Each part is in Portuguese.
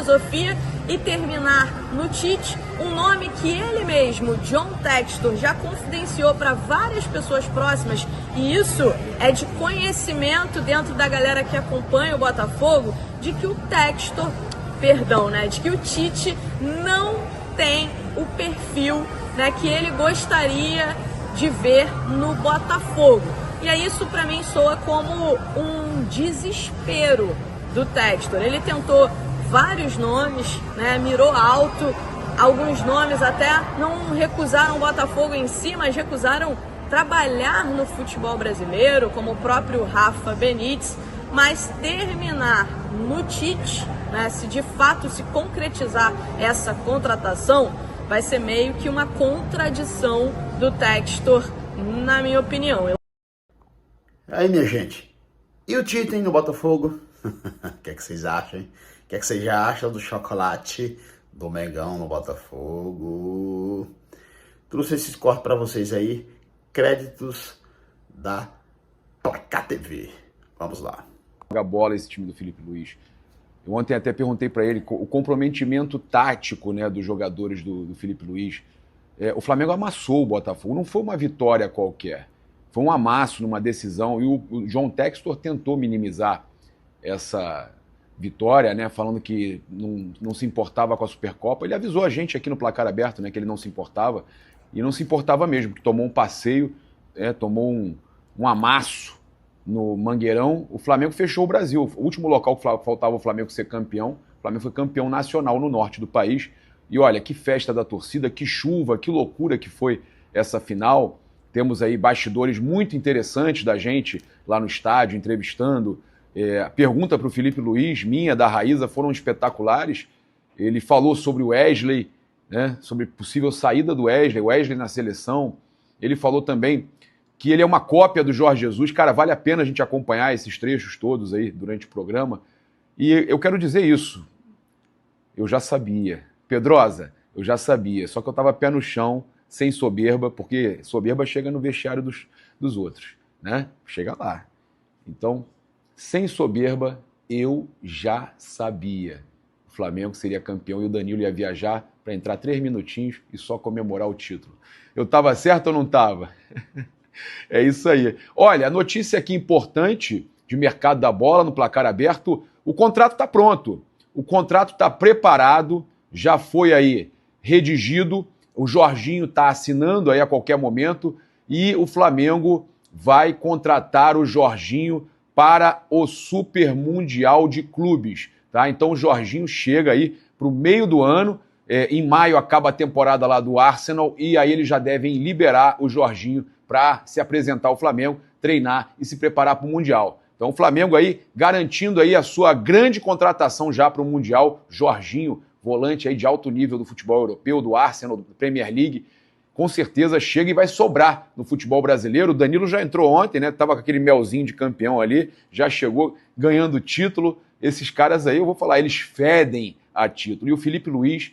filosofia e terminar no Tite, um nome que ele mesmo, John Textor, já confidenciou para várias pessoas próximas, e isso é de conhecimento dentro da galera que acompanha o Botafogo, de que o Textor, de que o Tite não tem o perfil, né, que ele gostaria de ver no Botafogo. E aí isso para mim soa como um desespero do Textor. Ele tentou vários nomes, né, mirou alto, alguns nomes até não recusaram o Botafogo em si, mas recusaram trabalhar no futebol brasileiro, como o próprio Rafa Benítez, mas terminar no Tite, né, se de fato se concretizar essa contratação, vai ser meio que uma contradição do Textor, na minha opinião. Aí, minha gente, e o Tite no Botafogo? O que é que vocês acham, hein? O que é que vocês já acham do chocolate do Mengão no Botafogo? Trouxe esses cortes para vocês aí, créditos da Placar TV. Vamos lá. Joga bola esse time do Felipe Luiz. Eu ontem até perguntei para ele o comprometimento tático, né, dos jogadores do Felipe Luiz. O Flamengo amassou o Botafogo, não foi uma vitória qualquer. Foi um amasso numa decisão, e o John Textor tentou minimizar essa vitória, né, falando que não se importava com a Supercopa. Ele avisou a gente aqui no Placar Aberto, né, que ele não se importava, e não se importava mesmo, que tomou um passeio, tomou um amasso no Mangueirão. O Flamengo fechou o Brasil. O último local que faltava o Flamengo ser campeão, o Flamengo foi campeão nacional no norte do país. E olha, que festa da torcida, que chuva, que loucura que foi essa final. Temos aí bastidores muito interessantes da gente lá no estádio, entrevistando. A pergunta para o Felipe Luiz, minha, da Raíza, foram espetaculares. Ele falou sobre o Wesley, né, sobre possível saída do Wesley na seleção. Ele falou também que ele é uma cópia do Jorge Jesus. Cara, vale a pena a gente acompanhar esses trechos todos aí durante o programa. E eu quero dizer isso. Eu já sabia. Pedrosa, eu já sabia. Só que eu estava pé no chão, sem soberba, porque soberba chega no vestiário dos outros, né? Chega lá. Então, sem soberba, eu já sabia. O Flamengo seria campeão e o Danilo ia viajar para entrar 3 minutinhos e só comemorar o título. Eu estava certo ou não estava? É isso aí. Olha, a notícia aqui importante de mercado da bola no Placar Aberto, o contrato está pronto. O contrato está preparado, já foi aí redigido, o Jorginho está assinando aí a qualquer momento e o Flamengo vai contratar o Jorginho para o Super Mundial de Clubes, tá? Então o Jorginho chega aí para o meio do ano, em maio acaba a temporada lá do Arsenal e aí eles já devem liberar o Jorginho para se apresentar ao Flamengo, treinar e se preparar para o Mundial. Então o Flamengo aí garantindo aí a sua grande contratação já para o Mundial, Jorginho, volante aí de alto nível do futebol europeu, do Arsenal, do Premier League, com certeza chega e vai sobrar no futebol brasileiro. O Danilo já entrou ontem, né? Tava com aquele melzinho de campeão ali, já chegou ganhando título. Esses caras aí, eu vou falar, eles fedem a título. E o Felipe Luiz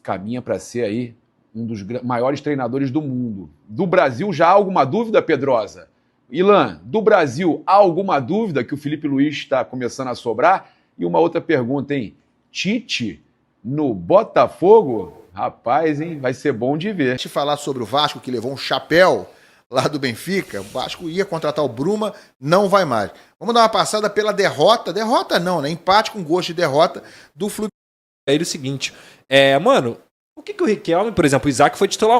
caminha para ser aí um dos maiores treinadores do mundo. Do Brasil, já há alguma dúvida, Pedrosa? Ilan, do Brasil, há alguma dúvida que o Felipe Luiz está começando a sobrar? E uma outra pergunta, hein? Tite no Botafogo? Rapaz, hein? Vai ser bom de ver. Te falar sobre o Vasco, que levou um chapéu lá do Benfica. O Vasco ia contratar o Bruma, não vai mais. Vamos dar uma passada pela derrota não, né? Empate com gosto de derrota do Fluminense. É o seguinte, mano, por que o Riquelme, por exemplo, o Isaac foi titular?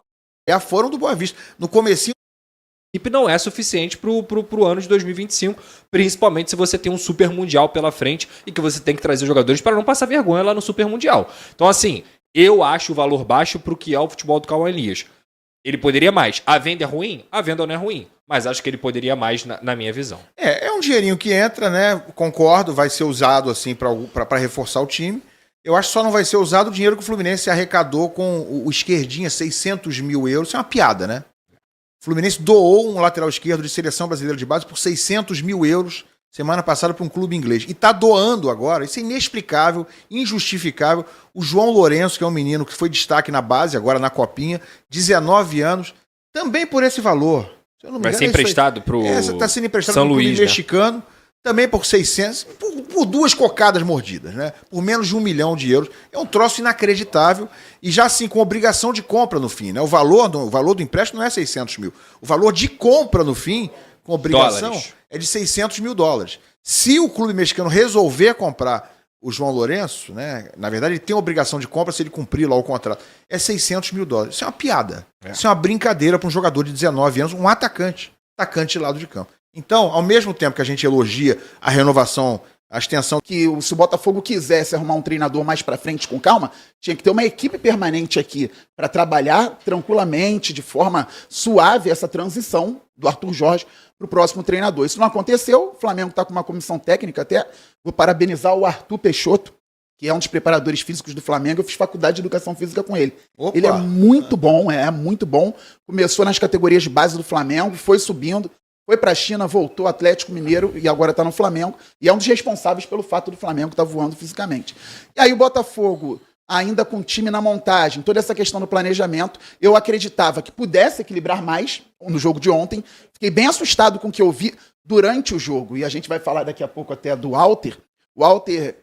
Foram do Boa Vista. No comecinho, A equipe não é suficiente pro ano de 2025, principalmente se você tem um Super Mundial pela frente e que você tem que trazer jogadores para não passar vergonha lá no Super Mundial. Então, assim, eu acho o valor baixo pro que é o futebol do Cauã Elias. Ele poderia mais. A venda é ruim? A venda não é ruim. Mas acho que ele poderia mais na minha visão. É um dinheirinho que entra, né? Concordo, vai ser usado assim para reforçar o time. Eu acho que só não vai ser usado o dinheiro que o Fluminense arrecadou com o esquerdinha, 600 mil euros. Isso é uma piada, né? O Fluminense doou um lateral esquerdo de seleção brasileira de base por 600 mil euros semana passada para um clube inglês. E está doando agora, isso é inexplicável, injustificável. O João Lourenço, que é um menino que foi destaque na base, agora na Copinha, 19 anos, também por esse valor. Se eu não me vai engano, ser emprestado para o Está sendo emprestado São para um clube Luís, né? mexicano. também por 600, por 2 cocadas mordidas, né? Por menos de 1 milhão de euros. É um troço inacreditável e já assim com obrigação de compra no fim, né? O valor do empréstimo não é 600 mil. O valor de compra no fim, com obrigação, é de 600 mil dólares. Se o clube mexicano resolver comprar o João Lourenço, né? Na verdade, ele tem a obrigação de compra se ele cumprir lá o contrato. É 600 mil dólares. Isso é uma piada. Isso é uma brincadeira para um jogador de 19 anos, um atacante de lado de campo. Então, ao mesmo tempo que a gente elogia a renovação, a extensão... Que se o Botafogo quisesse arrumar um treinador mais pra frente com calma, tinha que ter uma equipe permanente aqui para trabalhar tranquilamente, de forma suave, essa transição do Arthur Jorge para o próximo treinador. Isso não aconteceu, o Flamengo está com uma comissão técnica, até vou parabenizar o Arthur Peixoto, que é um dos preparadores físicos do Flamengo. Eu fiz faculdade de educação física com ele. Opa. Ele é muito bom, muito bom. Começou nas categorias de base do Flamengo, foi subindo, foi para a China, voltou ao Atlético Mineiro e agora está no Flamengo. E é um dos responsáveis pelo fato do Flamengo estar voando fisicamente. E aí o Botafogo, ainda com o time na montagem, toda essa questão do planejamento, eu acreditava que pudesse equilibrar mais no jogo de ontem. Fiquei bem assustado com o que eu vi durante o jogo. E a gente vai falar daqui a pouco até do Walter. O Walter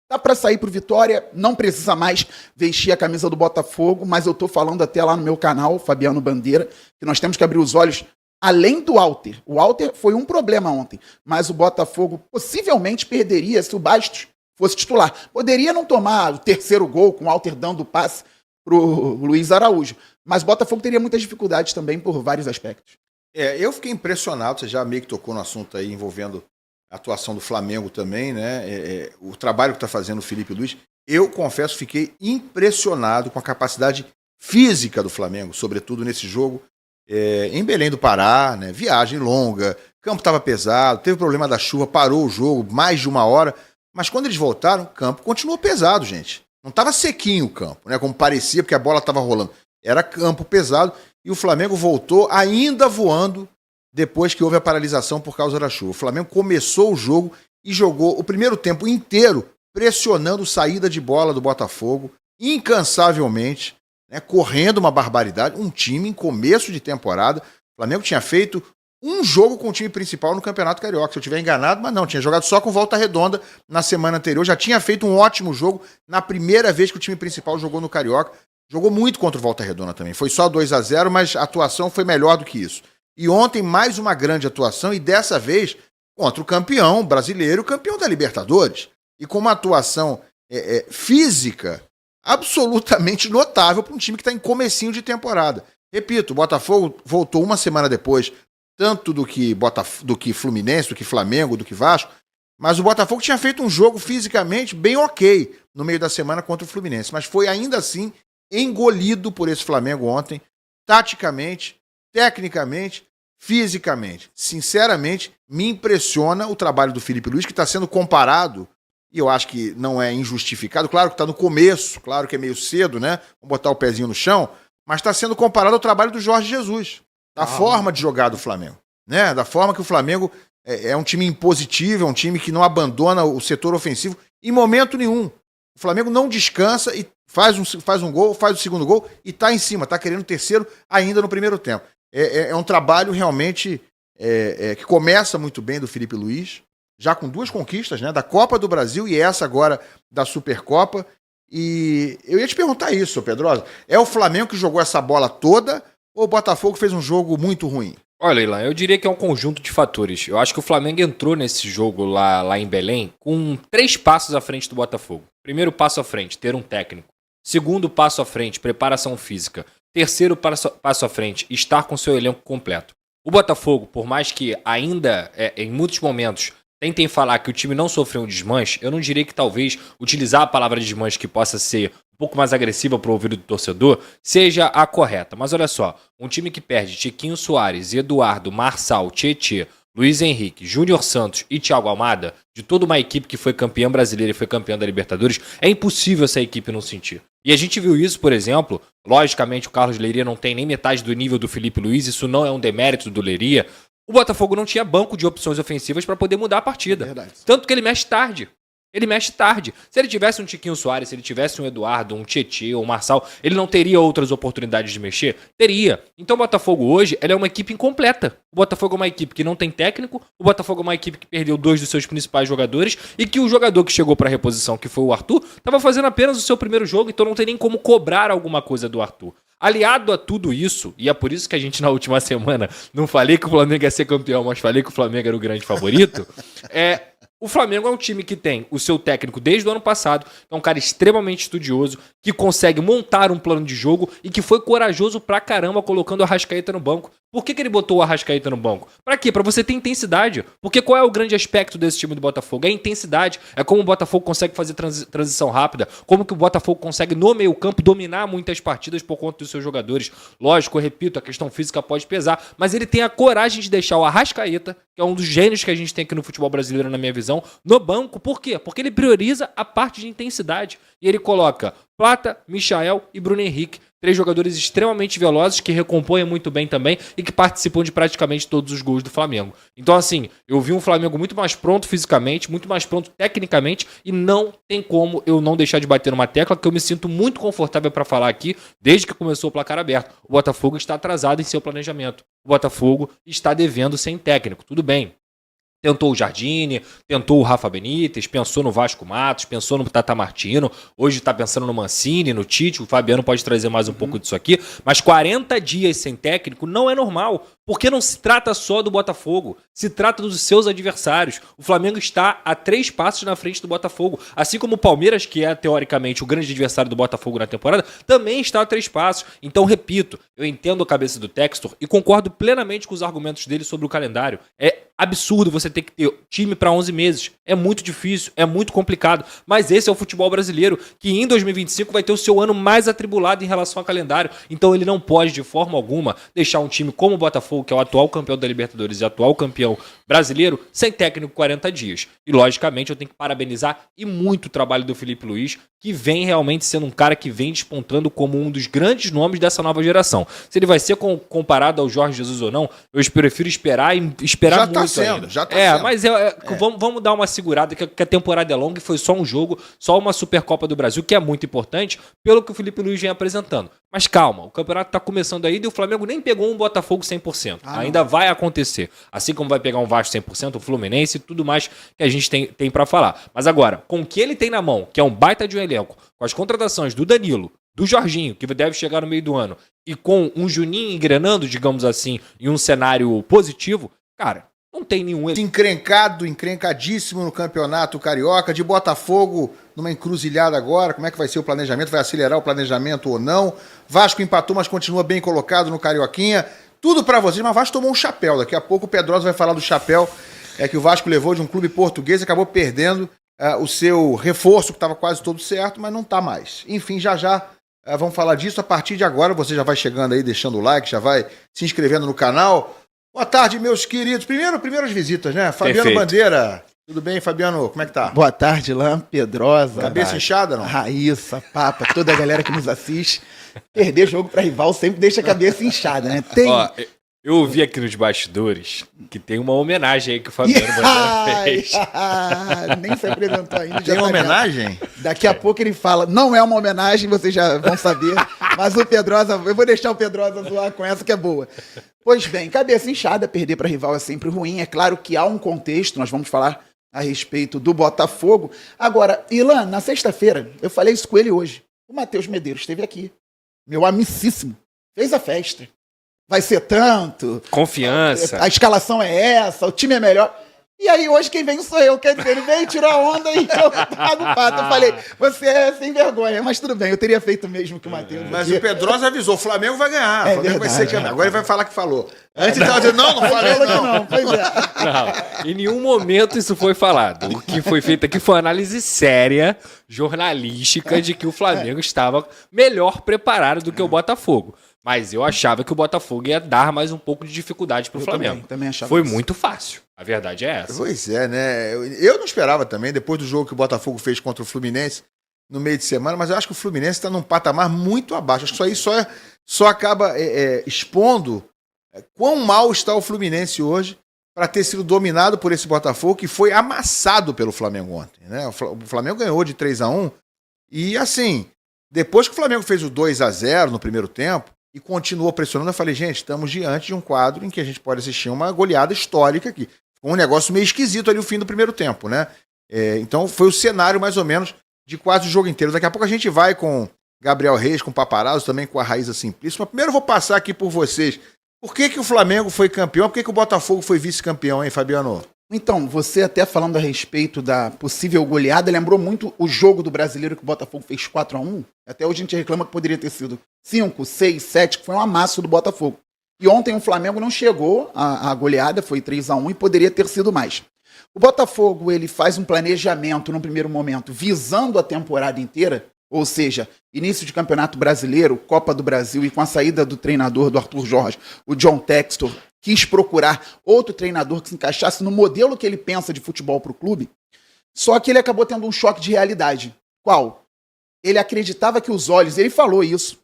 tá para sair pro Vitória, não precisa mais vestir a camisa do Botafogo, mas eu tô falando até lá no meu canal, Fabiano Bandeira, que nós temos que abrir os olhos além do Walter. O Walter foi um problema ontem, mas o Botafogo possivelmente perderia se o Bastos fosse titular. Poderia não tomar o terceiro gol com o Walter dando o passe pro Luiz Araújo, mas o Botafogo teria muitas dificuldades também por vários aspectos. Eu fiquei impressionado, você já meio que tocou no assunto aí envolvendo a atuação do Flamengo também, né? O trabalho que está fazendo o Felipe Luiz. Eu, confesso, fiquei impressionado com a capacidade física do Flamengo, sobretudo nesse jogo em Belém do Pará, né? Viagem longa, campo estava pesado, teve problema da chuva, parou o jogo mais de 1 hora, mas quando eles voltaram, o campo continuou pesado, gente. Não estava sequinho o campo, né? Como parecia, porque a bola estava rolando. Era campo pesado e o Flamengo voltou ainda voando depois que houve a paralisação por causa da chuva. O Flamengo começou o jogo e jogou o primeiro tempo inteiro pressionando saída de bola do Botafogo, incansavelmente, né, correndo uma barbaridade. Um time em começo de temporada. O Flamengo tinha feito um jogo com o time principal no Campeonato Carioca. Se eu estiver enganado, mas não, tinha jogado só com Volta Redonda na semana anterior. Já tinha feito um ótimo jogo na primeira vez que o time principal jogou no Carioca. Jogou muito contra o Volta Redonda também. Foi só 2-0, mas a atuação foi melhor do que isso. E ontem, mais uma grande atuação, e dessa vez contra o campeão brasileiro, o campeão da Libertadores. E com uma atuação física absolutamente notável para um time que está em comecinho de temporada. Repito, o Botafogo voltou 1 semana depois, tanto do que Fluminense, do que Flamengo, do que Vasco, mas o Botafogo tinha feito um jogo fisicamente bem ok no meio da semana contra o Fluminense, mas foi ainda assim engolido por esse Flamengo ontem, taticamente, tecnicamente, fisicamente. Sinceramente, me impressiona o trabalho do Felipe Luiz, que está sendo comparado, e eu acho que não é injustificado, claro que está no começo, claro que é meio cedo, né? Vamos botar o pezinho no chão, mas está sendo comparado ao trabalho do Jorge Jesus, da forma de jogar do Flamengo, né? Da forma que o Flamengo é um time impositivo, é um time que não abandona o setor ofensivo em momento nenhum. O Flamengo não descansa e faz um gol, faz o segundo gol e está em cima, está querendo o terceiro ainda no primeiro tempo. É um trabalho realmente que começa muito bem do Felipe Luiz, já com 2 conquistas, né, da Copa do Brasil e essa agora da Supercopa. E eu ia te perguntar isso, Pedrosa. É o Flamengo que jogou essa bola toda ou o Botafogo fez um jogo muito ruim? Olha, Ilan, eu diria que é um conjunto de fatores. Eu acho que o Flamengo entrou nesse jogo lá em Belém com 3 passos à frente do Botafogo. Primeiro passo à frente, ter um técnico. Segundo passo à frente, preparação física. Terceiro passo à frente, estar com seu elenco completo. O Botafogo, por mais que ainda, em muitos momentos, tentem falar que o time não sofreu um desmanche, eu não diria que talvez utilizar a palavra desmanche, que possa ser um pouco mais agressiva para o ouvido do torcedor, seja a correta. Mas olha só, um time que perde Tiquinho Soares, Eduardo, Marçal, Tietê, Luiz Henrique, Júnior Santos e Thiago Almada, de toda uma equipe que foi campeã brasileira e foi campeã da Libertadores, é impossível essa equipe não sentir. E a gente viu isso, por exemplo, logicamente o Carlos Leiria não tem nem metade do nível do Felipe Luiz, isso não é um demérito do Leiria. O Botafogo não tinha banco de opções ofensivas para poder mudar a partida. Tanto que ele mexe tarde. Ele mexe tarde. Se ele tivesse um Tiquinho Soares, se ele tivesse um Eduardo, um Tietê, um Marçal, ele não teria outras oportunidades de mexer? Teria. Então o Botafogo hoje, ela é uma equipe incompleta. O Botafogo é uma equipe que não tem técnico, o Botafogo é uma equipe que perdeu 2 dos seus principais jogadores e que o jogador que chegou para reposição, que foi o Arthur, estava fazendo apenas o seu primeiro jogo, então não tem nem como cobrar alguma coisa do Arthur. Aliado a tudo isso, e é por isso que a gente na última semana não falei que o Flamengo ia ser campeão, mas falei que o Flamengo era o grande favorito, o Flamengo é um time que tem o seu técnico desde o ano passado, é um cara extremamente estudioso, que consegue montar um plano de jogo e que foi corajoso pra caramba colocando o Arrascaeta no banco. Por que ele botou o Arrascaeta no banco? Pra quê? Pra você ter intensidade. Porque qual é o grande aspecto desse time do Botafogo? É a intensidade. É como o Botafogo consegue fazer transição rápida, como que o Botafogo consegue no meio campo dominar muitas partidas por conta dos seus jogadores. Lógico, eu repito, a questão física pode pesar, mas ele tem a coragem de deixar o Arrascaeta, que é um dos gênios que a gente tem aqui no futebol brasileiro, na minha visão, no banco. Por quê? Porque ele prioriza a parte de intensidade. E ele coloca Plata, Michael e Bruno Henrique. 3 jogadores extremamente velozes que recompõem muito bem também e que participam de praticamente todos os gols do Flamengo. Então, assim, eu vi um Flamengo muito mais pronto fisicamente, muito mais pronto tecnicamente e não tem como eu não deixar de bater numa tecla que eu me sinto muito confortável para falar aqui desde que começou o placar aberto. O Botafogo está atrasado em seu planejamento. O Botafogo está devendo sem técnico. Tudo bem. Tentou o Jardine, tentou o Rafa Benítez, pensou no Vasco Matos, pensou no Tata Martino, hoje está pensando no Mancini, no Tite, o Fabiano pode trazer mais um pouco disso aqui, mas 40 dias sem técnico não é normal, porque não se trata só do Botafogo, se trata dos seus adversários. O Flamengo está a 3 passos na frente do Botafogo, assim como o Palmeiras, que é teoricamente o grande adversário do Botafogo na temporada, também está a 3 passos. Então, repito, eu entendo a cabeça do Textor e concordo plenamente com os argumentos dele sobre o calendário. É absurdo você ter que ter time para 11 meses. É muito difícil, é muito complicado. Mas esse é o futebol brasileiro, que em 2025 vai ter o seu ano mais atribulado em relação ao calendário. Então ele não pode, de forma alguma, deixar um time como o Botafogo, que é o atual campeão da Libertadores e atual campeão brasileiro, sem técnico 40 dias. E, logicamente, eu tenho que parabenizar e muito o trabalho do Felipe Luiz, que vem realmente sendo um cara que vem despontando como um dos grandes nomes dessa nova geração. Se ele vai ser comparado ao Jorge Jesus ou não, eu prefiro esperar muito ainda. Já tá sendo. Mas vamos dar uma segurada, que a temporada é longa e foi só um jogo, só uma Supercopa do Brasil, que é muito importante, pelo que o Felipe Luiz vem apresentando. Mas calma, o campeonato tá começando ainda e o Flamengo nem pegou um Botafogo 100%. Ainda vai acontecer. Assim como vai pegar um Vasco 100%, o Fluminense e tudo mais que a gente tem para falar. Mas agora, com o que ele tem na mão, que é um baita de um elenco, com as contratações do Danilo, do Jorginho, que deve chegar no meio do ano, e com um Juninho engrenando, digamos assim, em um cenário positivo, cara, não tem nenhum... Encrencadíssimo no campeonato carioca, de Botafogo numa encruzilhada agora, como é que vai ser o planejamento, vai acelerar o planejamento ou não? Vasco empatou, mas continua bem colocado no Carioquinha, tudo pra vocês, mas o Vasco tomou um chapéu, daqui a pouco o Pedrosa vai falar do chapéu que o Vasco levou de um clube português e acabou perdendo o seu reforço, que estava quase todo certo, mas não tá mais. Enfim, já vamos falar disso, a partir de agora você já vai chegando aí, deixando o like, já vai se inscrevendo no canal. Boa tarde, meus queridos. Primeiras visitas, né? Fabiano Perfeito. Bandeira. Tudo bem, Fabiano? Como é que tá? Boa tarde, Lã, Pedrosa. Cabeça inchada, não? Raíssa, Papa, toda a galera que nos assiste. Perder jogo pra rival sempre deixa a cabeça inchada, né? Tem... Ó, eu ouvi aqui nos bastidores que tem uma homenagem aí que o Fabiano Bandeira fez. Nem se apresentou ainda. Tem uma homenagem? Daqui a pouco ele fala, não é uma homenagem, vocês já vão saber. Mas o Pedrosa, eu vou deixar o Pedrosa zoar com essa que é boa. Pois bem, cabeça inchada, perder para rival é sempre ruim. É claro que há um contexto, nós vamos falar a respeito do Botafogo. Agora, Ilan, na sexta-feira, eu falei isso com ele hoje. O Matheus Medeiros esteve aqui, meu amicíssimo, fez a festa. Vai ser tanto. Confiança. A escalação é essa, o time é melhor. E aí hoje quem vem sou eu, quer dizer, ele veio tirar onda e eu pago o pato. Eu falei, você é sem vergonha, mas tudo bem, eu teria feito mesmo que o Matheus. Mas o Pedrosa avisou, o Flamengo vai ganhar, o Flamengo vai ser campeão. Agora ele vai falar que falou. Antes ele Não. estava dizendo, não falei não. Pois é. Não, em nenhum momento isso foi falado. O que foi feito aqui foi uma análise séria, jornalística, de que o Flamengo estava melhor preparado do que o Botafogo. Mas eu achava que o Botafogo ia dar mais um pouco de dificuldade pro Flamengo. Também achava Foi isso. muito fácil. A verdade é essa. Pois é, né? Eu não esperava também, depois do jogo que o Botafogo fez contra o Fluminense no meio de semana, mas eu acho que o Fluminense está num patamar muito abaixo. Acho que isso aí só acaba expondo quão mal está o Fluminense hoje para ter sido dominado por esse Botafogo que foi amassado pelo Flamengo ontem, né? O Flamengo ganhou de 3-1 e assim, depois que o Flamengo fez o 2-0 no primeiro tempo e continuou pressionando, eu falei, gente, estamos diante de um quadro em que a gente pode assistir uma goleada histórica aqui. Ficou um negócio meio esquisito ali o fim do primeiro tempo, né? Então foi o cenário mais ou menos de quase o jogo inteiro. Daqui a pouco a gente vai com Gabriel Reis, com o Paparazzo, também com a Raíza Simplício. Mas primeiro eu vou passar aqui por vocês. Por que o Flamengo foi campeão? Por que o Botafogo foi vice-campeão, hein, Fabiano? Então, você até falando a respeito da possível goleada, lembrou muito o jogo do Brasileiro que o Botafogo fez 4-1. Até hoje a gente reclama que poderia ter sido 5, 6, 7, que foi um amasso do Botafogo. E ontem o Flamengo não chegou à goleada, foi 3-1 e poderia ter sido mais. O Botafogo ele faz um planejamento no primeiro momento visando a temporada inteira, ou seja, início de Campeonato Brasileiro, Copa do Brasil e com a saída do treinador do Arthur Jorge, o John Textor, quis procurar outro treinador que se encaixasse no modelo que ele pensa de futebol para o clube, só que ele acabou tendo um choque de realidade. Qual? Ele acreditava que os olhos, ele falou isso,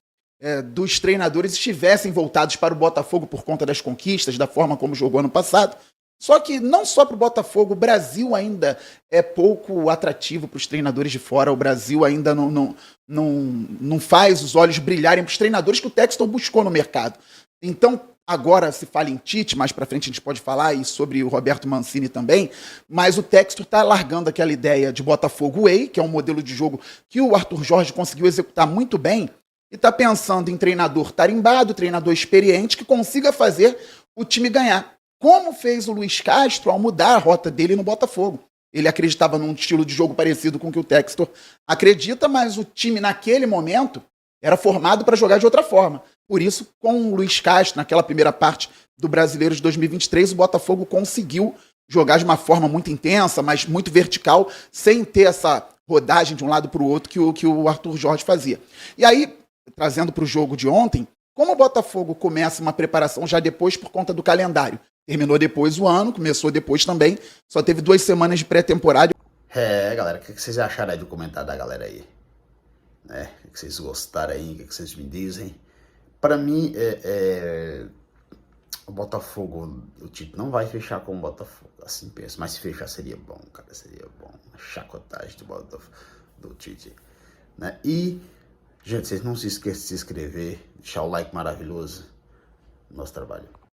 dos treinadores estivessem voltados para o Botafogo por conta das conquistas, da forma como jogou ano passado. Só que não só para o Botafogo, o Brasil ainda é pouco atrativo para os treinadores de fora. O Brasil ainda não faz os olhos brilharem para os treinadores que o Textor buscou no mercado. Então, agora se fala em Tite, mais para frente a gente pode falar, e sobre o Roberto Mancini também, mas o Textor está largando aquela ideia de Botafogo Way, que é um modelo de jogo que o Arthur Jorge conseguiu executar muito bem, e está pensando em treinador tarimbado, treinador experiente, que consiga fazer o time ganhar. Como fez o Luiz Castro ao mudar a rota dele no Botafogo. Ele acreditava num estilo de jogo parecido com o que o Textor acredita, mas o time naquele momento era formado para jogar de outra forma. Por isso, com o Luiz Castro, naquela primeira parte do Brasileiro de 2023, o Botafogo conseguiu jogar de uma forma muito intensa, mas muito vertical, sem ter essa rodagem de um lado para o outro que o Arthur Jorge fazia. E aí, trazendo para o jogo de ontem, como o Botafogo começa uma preparação já depois por conta do calendário, terminou depois o ano, começou depois também, só teve 2 semanas de pré-temporada. Galera, o que vocês acharam aí do comentário da galera aí? Né? O que vocês gostaram aí, o que vocês me dizem? Pra mim, o Botafogo, o Tite não vai fechar com o Botafogo, assim penso, mas se fechar seria bom, cara, seria bom. Uma chacotagem do Tite, né? E, gente, vocês não se esqueçam de se inscrever, deixar o like maravilhoso no nosso trabalho.